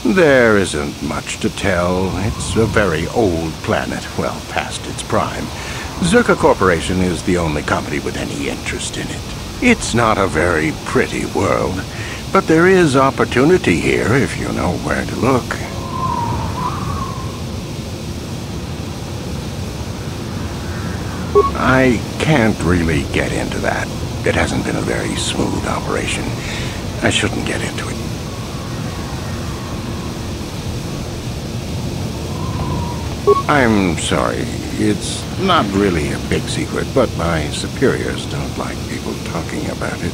There isn't much to tell. It's a very old planet, well past its prime. Zerka Corporation is the only company with any interest in it. It's not a very pretty world, but there is opportunity here if you know where to look. I can't really get into that. It hasn't been a very smooth operation. I shouldn't get into it. I'm sorry. It's not really a big secret, but my superiors don't like people talking about it.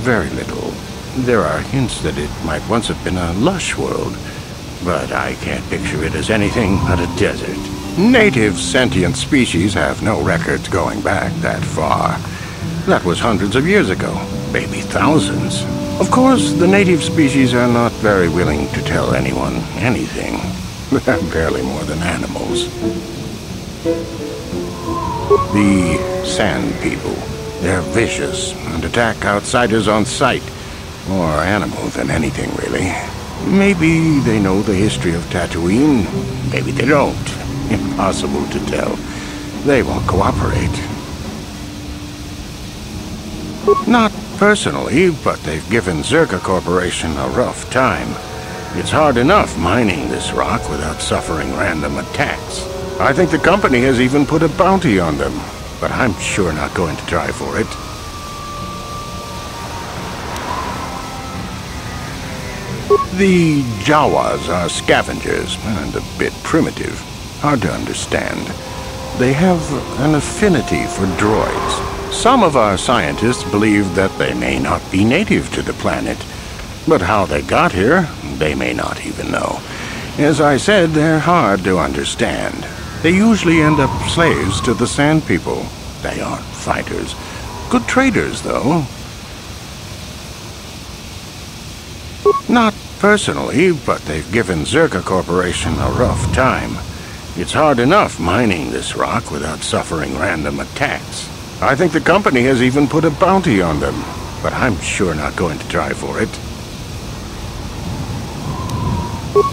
Very little. There are hints that it might once have been a lush world, but I can't picture it as anything but a desert. Native sentient species have no records going back that far. That was hundreds of years ago, maybe thousands. Of course, the native species are not very willing to tell anyone anything. They're barely more than animals. The Sand People. They're vicious and attack outsiders on sight. More animal than anything, really. Maybe they know the history of Tatooine. Maybe they don't. Impossible to tell. They won't cooperate. Not personally, but they've given Zerka Corporation a rough time. It's hard enough mining this rock without suffering random attacks. I think the company has even put a bounty on them, but I'm sure not going to try for it. The Jawas are scavengers and a bit primitive. Hard to understand. They have an affinity for droids. Some of our scientists believe that they may not be native to the planet, but how they got here, they may not even know. As I said, they're hard to understand. They usually end up slaves to the Sand People. They aren't fighters. Good traders, though. Not personally, but they've given Zerka Corporation a rough time. It's hard enough mining this rock without suffering random attacks. I think the company has even put a bounty on them, but I'm sure not going to try for it.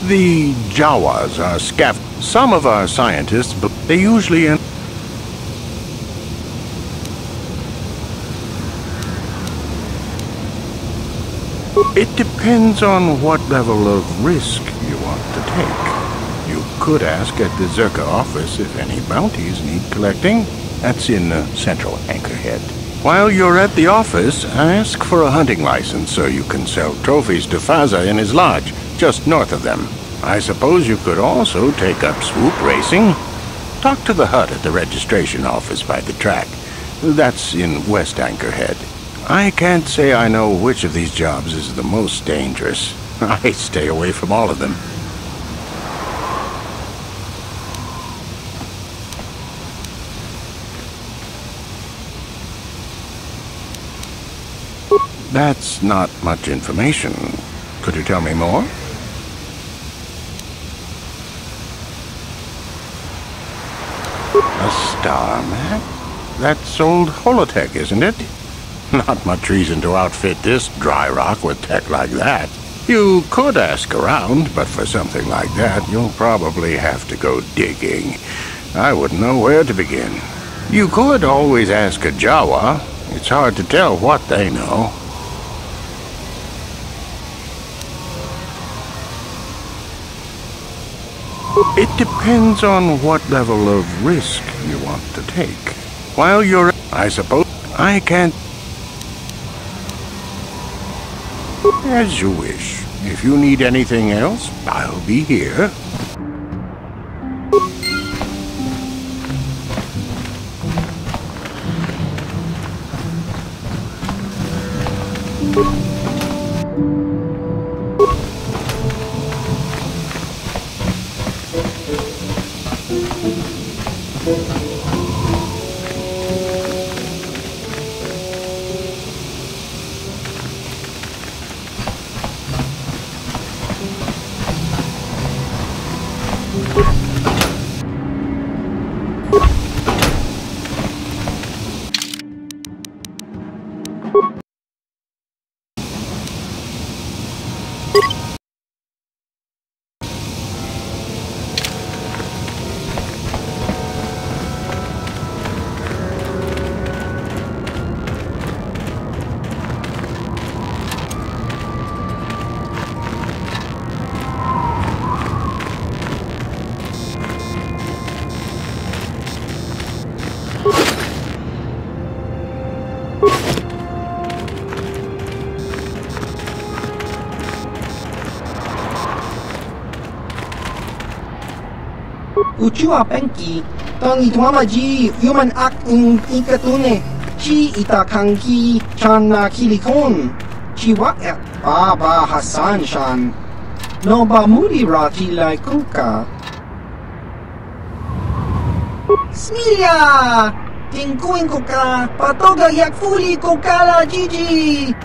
The Jawas are scavengers. Some of our scientists, they usually end... It depends on what level of risk you want to take. You could ask at the Zerka office if any bounties need collecting. That's in Central Anchorhead. While you're at the office, ask for a hunting license so you can sell trophies to Faza in his lodge, just north of them. I suppose you could also take up swoop racing. Talk to the hut at the registration office by the track. That's in West Anchorhead. I can't say I know which of these jobs is the most dangerous. I stay away from all of them. That's not much information. Could you tell me more? A star map? That's old holotech, isn't it? Not much reason to outfit this dry rock with tech like that. You could ask around, but for something like that, you'll probably have to go digging. I wouldn't know where to begin. You could always ask a Jawa. It's hard to tell what they know. It depends on what level of risk you want to take. While you're... I suppose I can't... As you wish. If you need anything else, I'll be here. Uchua penki, tangi tuamaji, human act in ikatune, chi itakanki, chana kilikon, chiwa Baba Hassan Shan, no ba muri rati lai kuka. Smilia! Tingkuin ko ka, patoga yak fuli ko kala Gigi!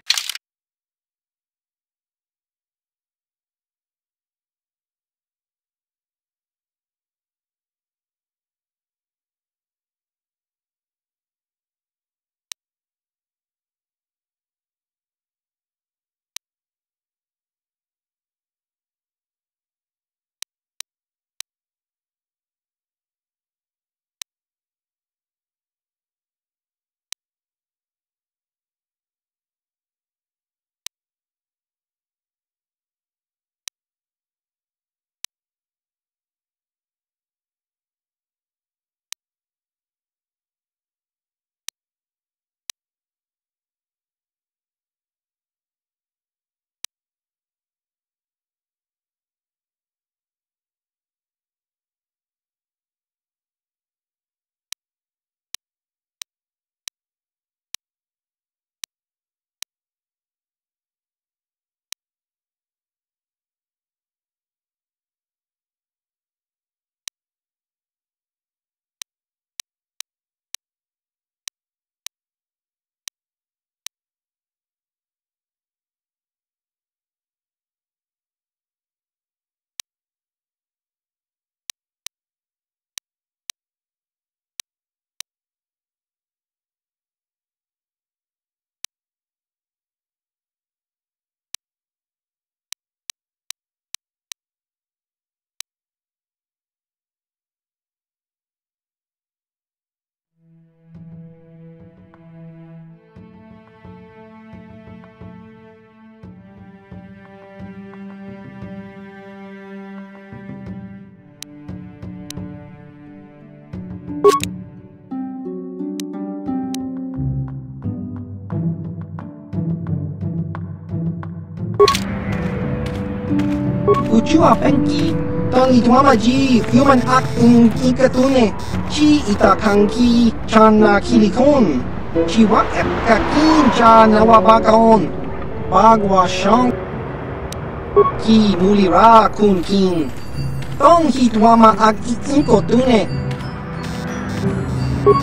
Uchua penki, tangi tuamaji, human act in ikatune, chi itakanki, chana kilikon, chiwa kakin chana wabakaon, bagwa shang, ki mulira kun kin, tong hituama ag ikotune.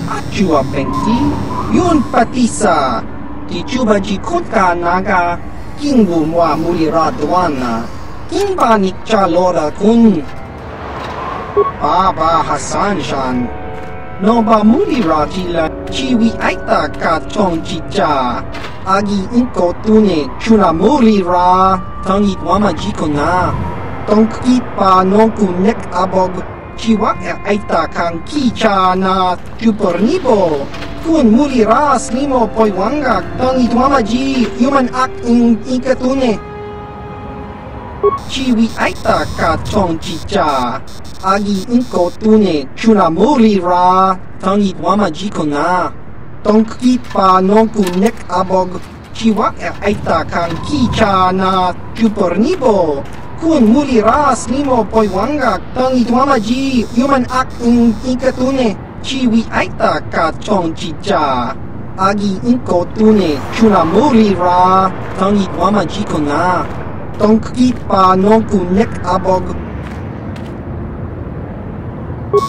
Achua penki, yun patisa, tichuba jikutka naga, kingu mwa mulira duana. Kimba nikcha lora kun Baba Hassan Shan no ba muli ratila chiwi aita ka chong chicha agi inko tune chuna muli ra tangi wama jiko na tongki pa no kunek abog chiwa aita kang kicha na chupornibo kun muli ra slimo poiwanga tangi wama ji human act in ikatune Chiwi aita ka chong chicha agi inko tune chuna muli ra tangi wama jiko na tongki pa no kunek abog chiwa aita kang kicha na chupornibo kun muli ra slimo poiwanga tangi wama ji human act in ikatune chiwi aita ka chong chicha agi inko tune chuna muli ra tangi wama jiko na Tongki pa no kunek abog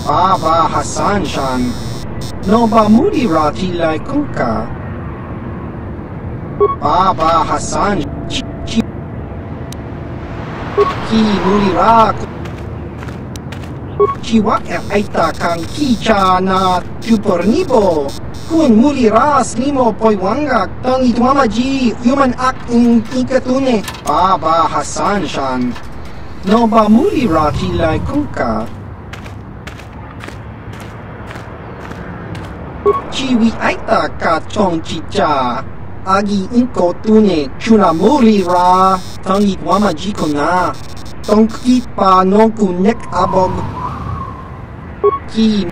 Baba Hassan Shan no ba muli rati lai kuka Baba Hassan ki muli ra chiwa aita kang kicha na chupornibo kun muli ra slimo poiwanga tangi tuamaji human act in ikatune Baba Hassan Shan no ba muli rati lai kuka chiwi aita ka chong chicha agi inko tune chuna muli ra tangi tuamaji kona tongki pa no kunek abog ki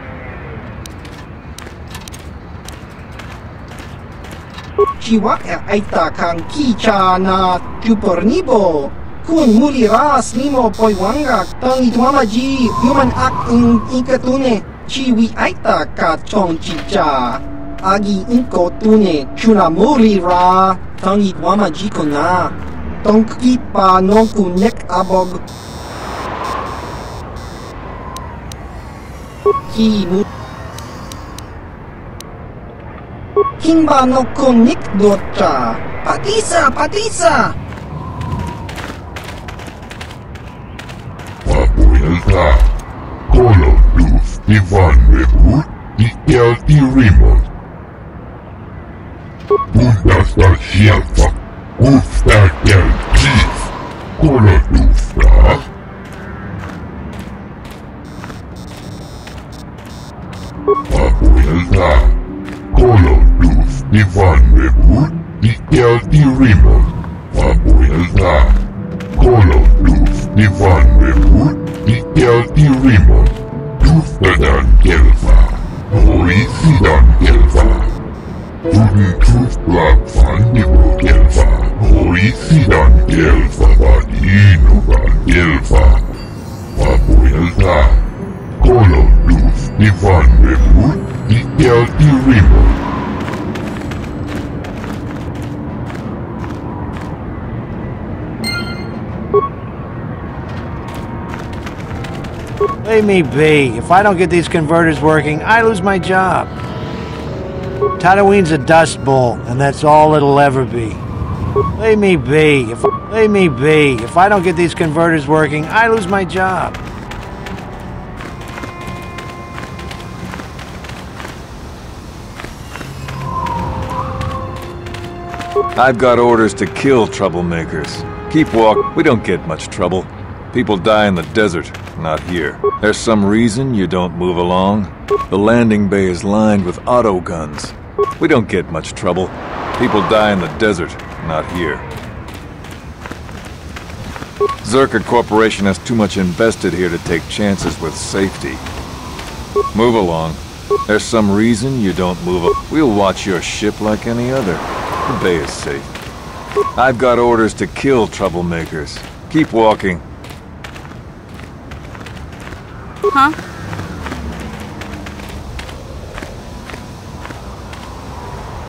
chiwa aita kang kicha na chupornibo Kun mulira slimo poiwanga tangi tuamaji human ak in ikatune chiwi aita ka chong chicha. Agi inko tune chuna mulira tangi tuamaji kona. Tongki pa nonku nek abog. Ki Himba no konik dota. Patisa, patisa. Papuelta. Kolo dus Ivan Rebut. Ikel di Rimon. Bundas da Shelfa. Ufta del Chief. Kolo dus da. Papuelta. Kolo dus Ivan Rebut. Ikel di Rimon. Papuelta. Kolo dus Ivan Rebut. Ikel di Rimon. Tuftadan Gelfa. Hoi Sidan Gelfa. Tuden Tufblak van Nibo Gelfa. Hoi Sidan Gelfa Badino van Gelfa. Papuelta. Kolo dus Ivan Rebut. Ikel di Rimon. Leave me be. If I don't get these converters working, I lose my job. Tatooine's a dust bowl, and that's all it'll ever be. Leave me be. Leave me be. If I don't get these converters working, I lose my job. I've got orders to kill troublemakers. Keep walk. We don't get much trouble. People die in the desert, not here. There's some reason you don't move along. The landing bay is lined with auto guns. We don't get much trouble. People die in the desert, not here. Zerka Corporation has too much invested here to take chances with safety. Move along. There's some reason you don't move. We'll watch your ship like any other. The bay is safe. I've got orders to kill troublemakers. Keep walking. Huh?